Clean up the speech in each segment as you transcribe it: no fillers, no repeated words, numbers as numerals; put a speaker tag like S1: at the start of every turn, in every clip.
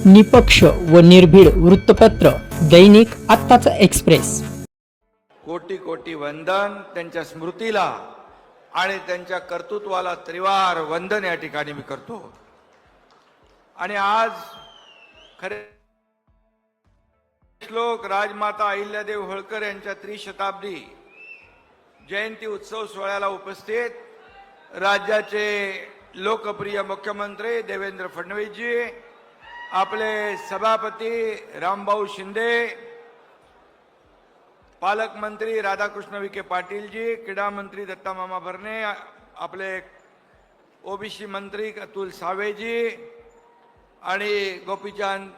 S1: निपक्ष व निर्भीड वृत्तपत्र दैनिक आत्ताचा एक्सप्रेस।
S2: कोटी कोटी वंदन त्यांच्या स्मृतीला आणि त्यांच्या कर्तृत्वाला त्रिवार वंदन या ठिकाणी मी करतो। आणि आज खरे श्लोक राजमाता अहिल्यादेवी होळकर यांच्या त्रिशताब्दी जयंती उत्सव सोहळ्याला उपस्थित राज्याचे लोकप्रिय मुख्यमंत्री देवेंद्र फडणवीस जी, आपले सभापती रामभाऊ शिंदे, पालकमंत्री राधाकृष्ण विखे पाटील जी, क्रीडा मंत्री दत्ता मामा भरणे, आपले ओबीसी मंत्री अतुल सावे जी आणि गोपीचंद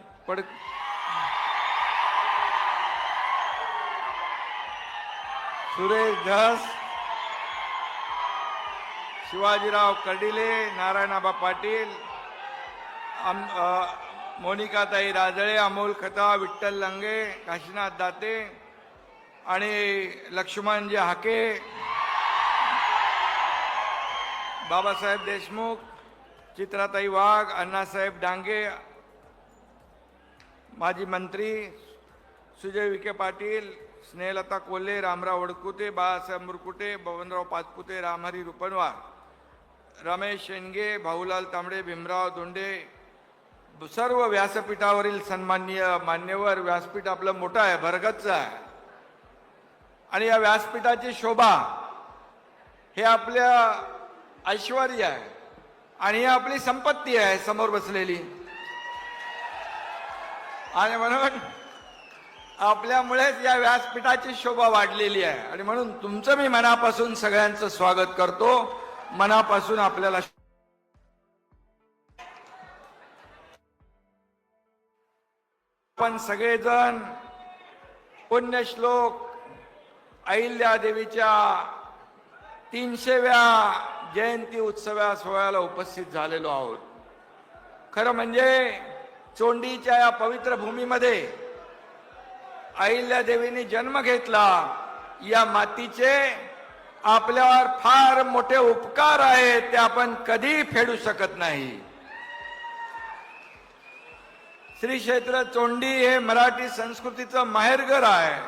S2: सुरेश धस, शिवाजीराव कर्डिले, नारायणाबा पाटील, मोनिकाताई राजळे, अमोल खता, विठ्ठल लंगे, काशीनाथ दाते आणि लक्ष्मणजी हाके, बाबासाहेब देशमुख, चित्राताई वाघ, अण्णासाहेब डांगे, माजी मंत्री सुजय विखे पाटील, स्नेहलता कोल्हे, रामराव वडकुते, बाळासाहेब मुरकुटे, बबनराव पाचपुते, रामहरी रुपनवार, रमेश शेंडगे, भाऊलाल तांबडे, भीमराव धोंडे, सर्व व्यासपीठावरील सन्माननीय मान्यवर। व्यासपीठ आपलं मोठं आहे, भरगच्च आहे आणि या व्यासपीठाची शोभा हे आपल्या ऐश्वर्य आहे आणि ही आपली संपत्ती आहे समोर बसलेली। आणि म्हणून आपल्यामुळेच या व्यासपीठाची शोभा वाढलेली आहे आणि म्हणून तुमचं मी मनापासून सगळ्यांचं स्वागत करतो। मनापासून आपल्याला आपण सगळेजण पुण्यश्लोक अहिल्यादेवीच्या 300व्या जयंती उत्सवा सोहळ्याला उपस्थित झालेलो आहोत। खरं म्हणजे चोंडीच्या या पवित्र भूमीमध्ये अहिल्यादेवीने जन्म घेतला, या मातीचे आपल्यावर फार मोठे उपकार आहेत, ते आपण कधी फेडू शकत नाही। श्री क्षेत्र चोंडी हे मराठी संस्कृतीचं माहेरघर आहे।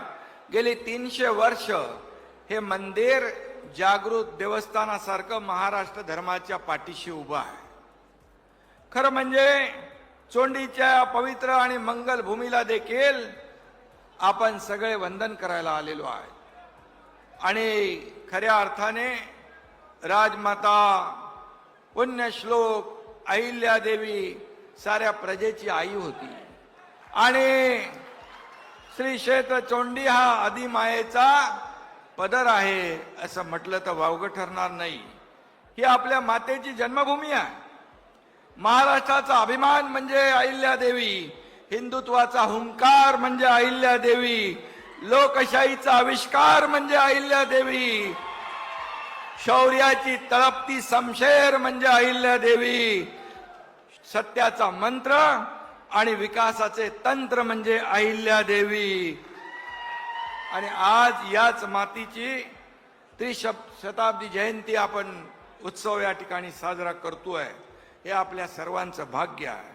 S2: गेली 300 वर्ष हे मंदिर जागृत देवस्थानासारखं महाराष्ट्र धर्माच्या पाठीशी उभं आहे। खरं म्हणजे चोंडीच्या पवित्र आणि मंगल भूमीला देखील आपण सगळे वंदन करायला आलेलो आहे आणि खऱ्या अर्थाने राजमाता पुण्यश्लोक अहिल्यादेवी साऱ्या प्रजेची आई होती आणि श्री क्षेत्र चोंडी हा आदिमायेचा पदर आहे असं म्हटलं तर वावगं ठरणार नाही। ही आपल्या मातेची जन्मभूमी आहे। महाराष्ट्राचा अभिमान म्हणजे अहिल्यादेवी, हिंदुत्वाचा हुंकार म्हणजे अहिल्यादेवी, लोकशाहीचा आविष्कार म्हणजे अहिल्यादेवी, शौर्याची तळपती शमशेर म्हणजे अहिल्यादेवी, सत्याचा मंत्र आणि विकासाचे तंत्र म्हणजे अहिल्यादेवी। आणि आज याच मातीची त्रिशताब्दी जयंती आपण उत्सव या ठिकाणी साजरा करतोय, हे आपल्या सर्वांचं भाग्य आहे।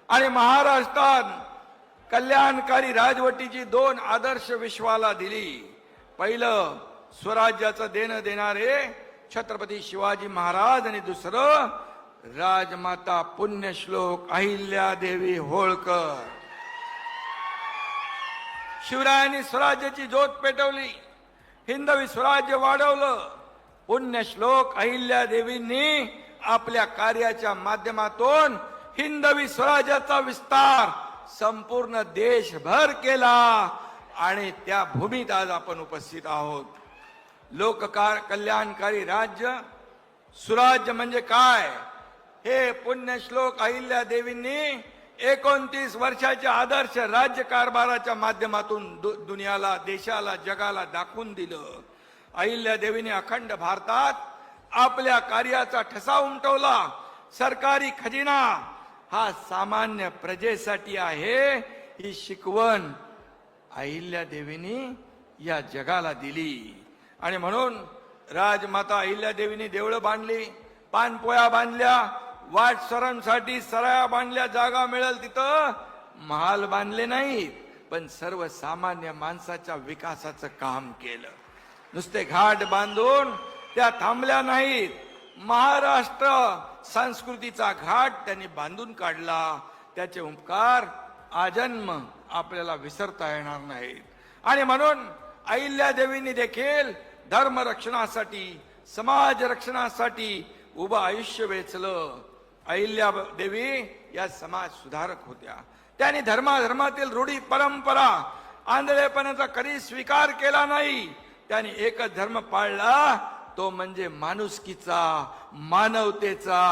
S2: आणि महाराष्ट्रात कल्याणकारी राजवटीची 2 आदर्श विश्वाला दिली। पहिलं स्वराज्याचं देणं देणारे छत्रपती शिवाजी महाराज आणि दुसरं राजमाता पुण्यश्लोक अहिल्यादेवी होळकर। शिवरायांनी स्वराज्याची ज्योत पेटवली, हिंदवी स्वराज्य वाढवलं। पुण्यश्लोक अहिल्यादेवींनी आपल्या कार्याच्या माध्यमातून हिंदवी स्वराज्याचा विस्तार संपूर्ण देशभर केला आणि त्या भूमीत आज आपण उपस्थित आहोत। कल्याणकारी राज्य सुराज्य म्हणजे काय हे पुण्यश्लोक अहिल्यादेवींनी 29 वर्षाच्या आदर्श राज्य कारभाराच्या माध्यमातून दुनियाला, देशाला, जगाला दाखवून दिलं। अहिल्यादेवीने अखंड भारतात आपल्या कार्याचा ठसा उमटवला। सरकारी खजिना हा सामान्य प्रजेसाठी आहे, ही शिकवण अहिल्यादेवीने या जगाला दिली। आणि म्हणून राजमाता अहिल्यादेवीने देवळं बांधली, पानपोया बांधल्या, वाटसरांसाठी सराया बांधल्या, जागा मिळेल तिथं महाल बांधले नाहीत, पण सर्वसामान्य माणसाच्या विकासाचं काम केलं. नुसते घाट बांधून त्या थांबल्या नाहीत. महाराष्ट्र संस्कृतीचा घाट त्यांनी बांधून काढला. त्याचे उपकार आजन्म आपल्याला विसरता येणार नाहीत. आणि म्हणून अहिल्यादेवींनी देखील धर्म रक्षणासाठी, समाज रक्षणासाठी उभं आयुष्य वेचलं. अहिल्यादेवी या समाज सुधारक होत्या. त्यांनी धर्माधर्मातील रूढी परंपरा आंधळेपणाचा कधी स्वीकार केला नाही. त्यांनी एकच धर्म पाळला, तो म्हणजे माणुसकीचा, मानवतेचा.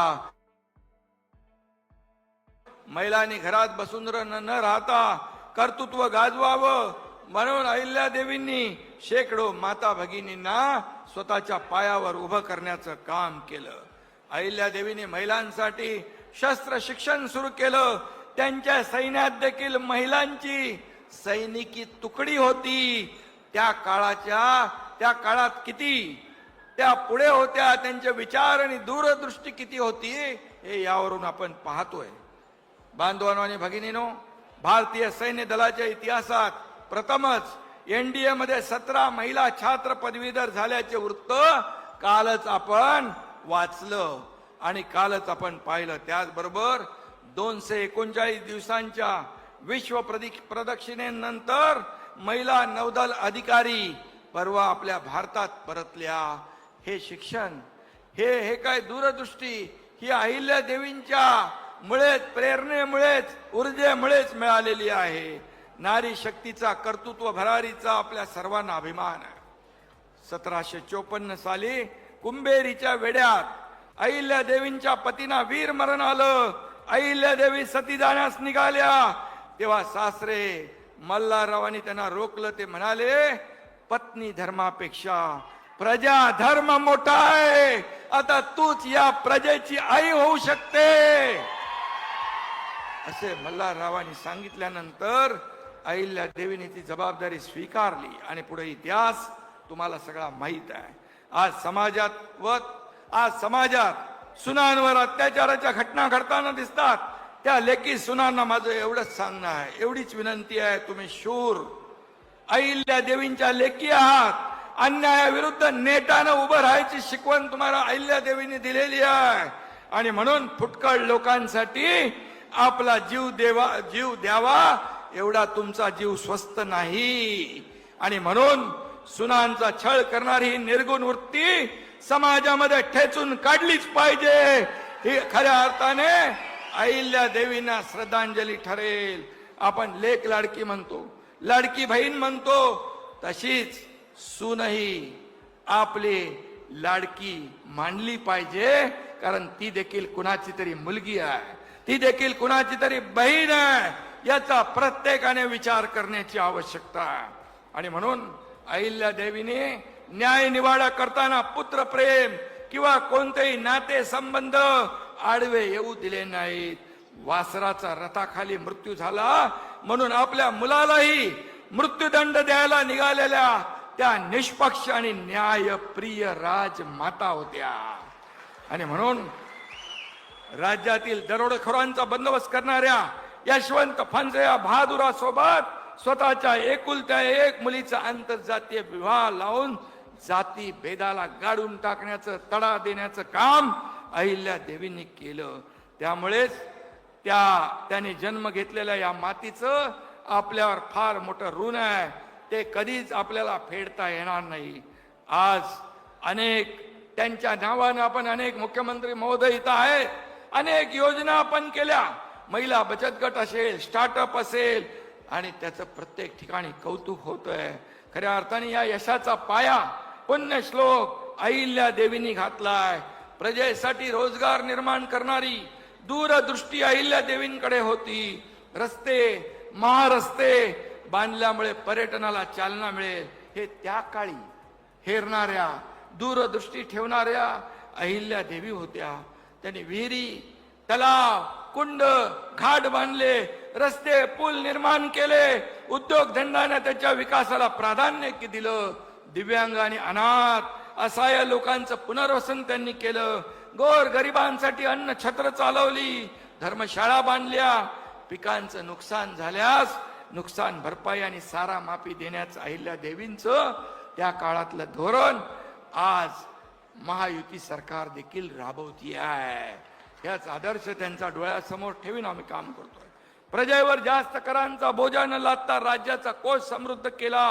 S2: महिलांनी घरात बसून न राहता कर्तृत्व गाजवावं म्हणून अहिल्यादेवींनी शेकडो माता भगिनींना स्वतःच्या पायावर उभं करण्याचं काम केलं. अहिल्यादेवींनी महिलांसाठी शस्त्र शिक्षण सुरू केलं. त्यांच्या सैन्यात देखील महिलांची सैनिकी तुकडी होती. त्या काळात किती त्या पुढे होत्या, त्यांचे विचार आणि दूरदृष्टी किती होती हे यावरून आपण पाहतोय. बांधवांनो आणि भगिनीनो, भारतीय सैन्य दलाच्या इतिहासात प्रथमच एनडीए मध्ये 17 महिला छात्र पदवीधर झाल्याचे वृत्त कालच आपण वाचलं आणि कालच आपण पाहिलं. त्याचबरोबर 239 दिवसांच्या विश्व प्रदक्षिणेनंतर महिला नौदल अधिकारी परवा आपल्या भारतात परतल्या. हे शिक्षण, हे काय दूरदृष्टी, ही अहिल्यादेवींच्या मुळेच, प्रेरणेमुळेच, ऊर्जेमुळेच मिळालेली आहे. नारी शक्तीचा, कर्तृत्व भरारीचा आपल्या सर्वांना अभिमान आहे. 1754 साली कुंभेरीच्या वेड्यात अहिल्यादेवींच्या पतींना वीर मरण आलं. अहिल्यादेवी सती जाण्यास निघाल्या तेव्हा सासरे मल्हाररावांनी त्यांना रोखलं. ते म्हणाले, पत्नी धर्मापेक्षा प्रजा धर्म मोठा आहे. आता तूच या प्रजेची आई होऊ शकते. असे मल्हाररावांनी सांगितल्यानंतर अहिल्यादेवीने ती जबाबदारी स्वीकारली आणि पुढे इतिहास तुम्हाला सगळा माहित आहे. आज समाजात सुनांवर अत्याचाराच्या घटना घडताना दिसतात. त्या लेकी सुनांना माझं एवढंच सांगणं आहे, एवढीच विनंती आहे, तुम्ही शूर अहिल्यादेवींच्या लेकी आहात. अन्यायाविरुद्ध नेटानं उभं राहायची शिकवण तुम्हाला अहिल्यादेवींनी दिलेली आहे. आणि म्हणून फुटकळ लोकांसाठी आपला जीव द्यावा एवढा तुमचा जीव स्वस्त नाही. आणि म्हणून सुनांचा छळ करणारी ही निर्गुण वृत्ती समाजामध्ये ठेचून काढलीच पाहिजे. ही खऱ्या अर्थाने अहिल्यादेवींना श्रद्धांजली ठरेल. आपण लेक लाडकी म्हणतो, लाडकी बहीण म्हणतो, तशीच सूनही आपली लाडकी मानली पाहिजे. कारण ती देखील कुणाची तरी मुलगी आहे, ती देखील कुणाची तरी बहीण आहे. याचा प्रत्येकाने विचार करण्याची आवश्यकता आहे. आणि म्हणून अहिल्यादेवीने न्याय निवाडा करताना पुत्र प्रेम किंवा कोणतेही नाते संबंध आडवे येऊ दिले नाहीत. वासराचा रथाखाली मृत्यू झाला म्हणून आपल्या मुलालाही मृत्यूदंड द्यायला निघालेल्या त्या निष्पक्ष आणि न्यायप्रिय राजमाता होत्या. आणि म्हणून राज्यातील दरोडेखोरांचा बंदोबस्त करणाऱ्या यशवंत फणसे या बहादुरासोबत स्वतःच्या एकुलत्या एक मुलीचा आंतरजातीय विवाह लावून जाती भेदाला गाडून टाकण्याचं, तडा देण्याचं काम अहिल्यादेवींनी केलं. त्यामुळेच त्यांनी जन्म घेतलेल्या या मातीचं आपल्यावर फार मोठं ऋण आहे. ते कधीच आपल्याला फेडता येणार नाही. आज त्यांच्या नावानं आपण अनेक मुख्यमंत्री महोदय इथं आहेत. अनेक योजना आपण केल्या. महिला बचत गट असेल, स्टार्टअप असेल, आणि त्याचं प्रत्येक ठिकाणी कौतुक होतंय. खऱ्या अर्थाने या यशाचा पाया पुण्यश्लोक अहिल्यादेवींनी घातलाय. प्रजेसाठी रोजगार निर्माण करणारी दूरदृष्टी अहिल्यादेवींकडे होती. रस्ते, महारस्ते बांधल्यामुळे पर्यटनाला चालना मिळेल हे त्या काळी हेरणाऱ्या, दूरदृष्टी ठेवणाऱ्या अहिल्यादेवी होत्या. त्यांनी विहिरी, तलाव, कुंड, घाट बांधले, रस्ते, पूल निर्माण केले. उद्योगधंद्याने त्याच्या विकासाला प्राधान्य दिलं. दिव्यांग आणि अनाथ असहाय्य लोकांचं पुनर्वसन त्यांनी केलं. गोर गरिबांसाठी अन्न छत्र चालवली, धर्मशाळा बांधल्या. पिकांचं नुकसान झाल्यास नुकसान भरपाई आणि सारा माफी देण्याचं अहिल्या देवींचं त्या काळातलं धोरण आज महायुती सरकार देखील राबवती आहे. याच आदर्श त्यांचा डोळ्यासमोर ठेवून आम्ही काम करतोय. प्रजेवर जास्त करांचा बोजा न लादता राज्याचा कोश समृद्ध केला.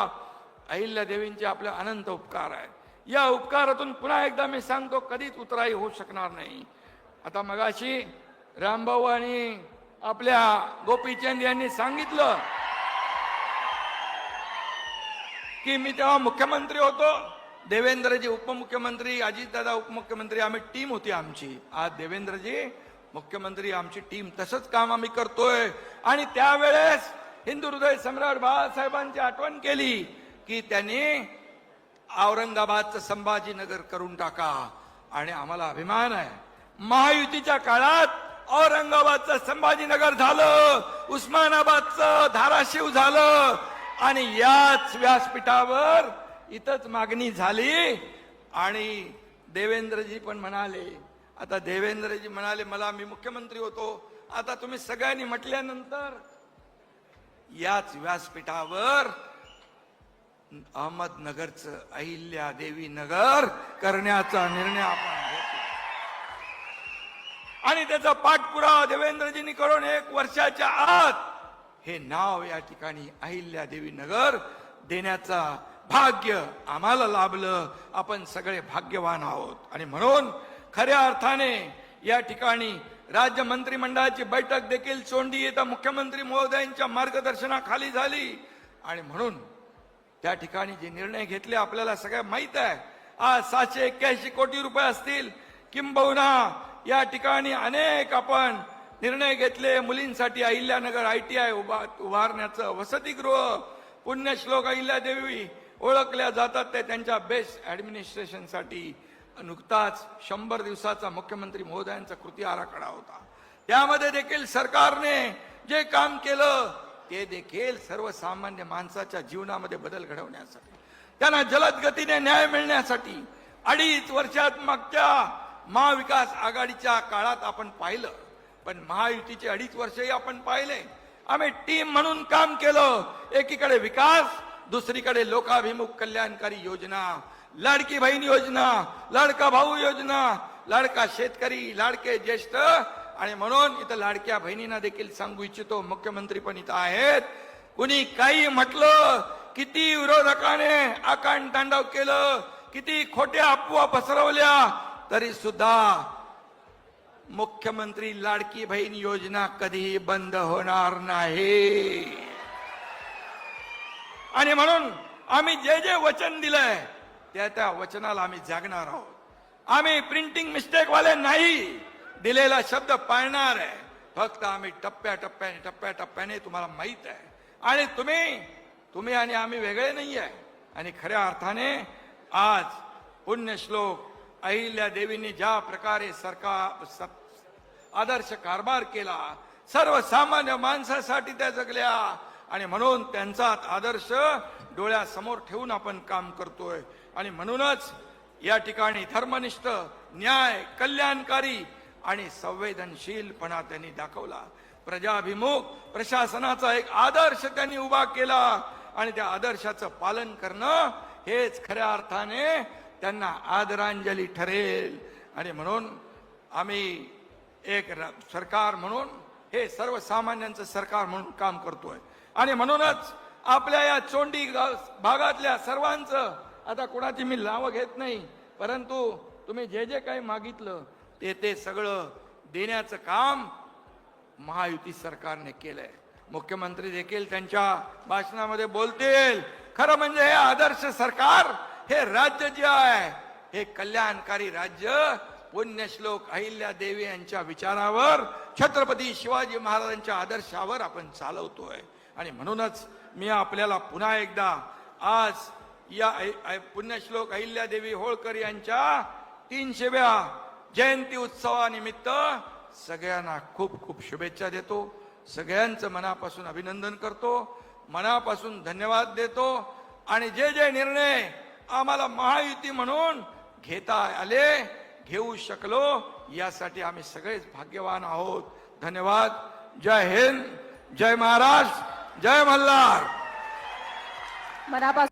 S2: अहिल्या देवींचे आपले अनंत उपकार आहेत. या उपकारातून पुन्हा एकदा मी सांगतो, कधीच उतराई होऊ शकणार नाही. आता मगाशी रामभाऊ आणि आपल्या गोपीचंद यांनी सांगितलं की मी तेव्हा मुख्यमंत्री होतो, देवेंद्रजी उपमुख्यमंत्री, अजितदादा उपमुख्यमंत्री, आम्ही टीम होती आमची. आज देवेंद्रजी मुख्यमंत्री, आमची टीम, तसंच काम आम्ही करतोय. आणि त्यावेळेस हिंदू हृदय सम्राट बाळासाहेबांची आठवण केली की त्यांनी औरंगाबादचं संभाजीनगर करून टाका. आणि आम्हाला अभिमान आहे, महायुतीच्या काळात औरंगाबादचं संभाजीनगर झालं, उस्मानाबादचं धाराशिव झालं. आणि याच व्यासपीठावर इथंच मागणी झाली. आणि देवेंद्रजी पण म्हणाले, आता देवेंद्रजी म्हणाले मला मी मुख्यमंत्री होतो, आता तुम्ही सगळ्यांनी म्हटल्यानंतर याच व्यासपीठावर अहमदनगरचं अहिल्या देवी नगर करण्याचा निर्णय आपण घेतला. आणि त्याचा पाठपुरावा देवेंद्रजींनी करून 1 वर्षाच्या आत हे नाव या ठिकाणी अहिल्या देवी नगर देण्याचा भाग्य आम्हाला लाभलं. आपण सगळे भाग्यवान आहोत. आणि म्हणून खऱ्या अर्थाने या ठिकाणी राज्य मंत्रिमंडळाची बैठक देखील चोंडी येता मुख्यमंत्री महोदयांच्या मार्गदर्शनाखाली झाली. आणि म्हणून त्या ठिकाणी जे निर्णय घेतले आपल्याला सगळ्या माहित आहे. आज 781 कोटी रुपये असतील, किंबहुना या ठिकाणी अनेक आपण निर्णय घेतले. मुलींसाठी अहिल्यानगर ITI उभारण्याचं, वसतिगृह, पुण्यश्लोक अहिल्यादेवी ओळखल्या जातात ते त्यांच्या बेस्ट ऍडमिनिस्ट्रेशनसाठी नुकताच 100 दिवसाचा मुख्यमंत्री महोदयांचा कृती आराखडा होता. त्यामध्ये देखील सरकारने जे काम केलं ते देखील सर्वसामान्य माणसाच्या जीवनामध्ये बदल घडवण्यासाठी, त्यांना जलद गतीने न्याय मिळण्यासाठी 2.5 वर्षात मागच्या महाविकास आघाडीच्या काळात आपण पाहिलं, पण महायुतीचे 2.5 वर्षही आपण पाहिले. आम्ही टीम म्हणून काम केलं. एकीकडे विकास, दुसरीकडे लोकाभिमुख कल्याणकारी योजना, लाडकी बहीण योजना, लाडका भाऊ योजना, लाडका शेतकरी, लाडके ज्येष्ठ. आणि म्हणून इथं लाडक्या बहिणींना देखील सांगू इच्छितो, मुख्यमंत्री पण इथं आहेत, कुणी काही म्हटलं, किती विरोधकाने आकांड तांडव केलं, किती खोट्या अफवा पसरवल्या, तरी सुद्धा मुख्यमंत्री लाडकी बहीण योजना कधीही बंद होणार नाही. आणि म्हणून आम्ही जे जे वचन दिलंय त्या वचनाला आम्ही जागणार आहोत. आम्ही प्रिंटिंग मिस्टेक वाले नाही, दिलेला शब्द पाळणार आहे. फक्त आम्ही टप्प्याटप्प्याने तुम्हाला माहित आहे. आणि तुम्ही आणि आम्ही वेगळे नाही आहे. आणि खऱ्या अर्थाने आज पुण्यश्लोक अहिल्या देवींनी ज्या प्रकारे सरकार आदर्श कारभार केला, सर्वसामान्य माणसासाठी त्या जगल्या. आणि म्हणून त्यांचा आदर्श डोळ्यासमोर ठेवून आपण काम करतोय. आणि म्हणूनच या ठिकाणी धर्मनिष्ठ, न्याय, कल्याणकारी आणि संवेदनशीलपणा त्यांनी दाखवला. प्रजाभिमुख प्रशासनाचा एक आदर्श त्यांनी उभा केला. आणि त्या आदर्शाचं पालन करणं हेच खऱ्या अर्थाने त्यांना आदरांजली ठरेल. आणि म्हणून आम्ही एक सरकार म्हणून, हे सर्वसामान्यांचं सरकार म्हणून काम करतोय. आणि म्हणूनच आपल्या या चोंडी भागातल्या सर्वांचं, आता कोणाची मी नावं घेत नाही, परंतु तुम्ही जे जे काही मागितलं ते सगळं देण्याचं काम महायुती सरकारने केलंय. मुख्यमंत्री देखील त्यांच्या भाषणामध्ये बोलतील. खरं म्हणजे हे आदर्श सरकार, हे राज्य जे आहे, हे कल्याणकारी राज्य पुण्यश्लोक अहिल्या देवी यांच्या विचारावर, छत्रपती शिवाजी महाराजांच्या आदर्शावर आपण चालवतोय. आणि म्हणूनच मी आपल्याला पुन्हा एकदा आज या पुण्यश्लोक अहिल्या देवी होळकर यांच्या 300व्या जयंती उत्सवानिमित्त सगळ्यांना खूप खूप शुभेच्छा देतो. सगळ्यांचं मनापासून अभिनंदन करतो, मनापासून धन्यवाद देतो. आणि जे जे निर्णय आम्हाला महायुती म्हणून घेता आले, घेऊ शकलो यासाठी आम्ही सगळेच भाग्यवान आहोत. धन्यवाद. जय हिंद, जय महाराष्ट्र, जय मल्हार.
S3: मनापासून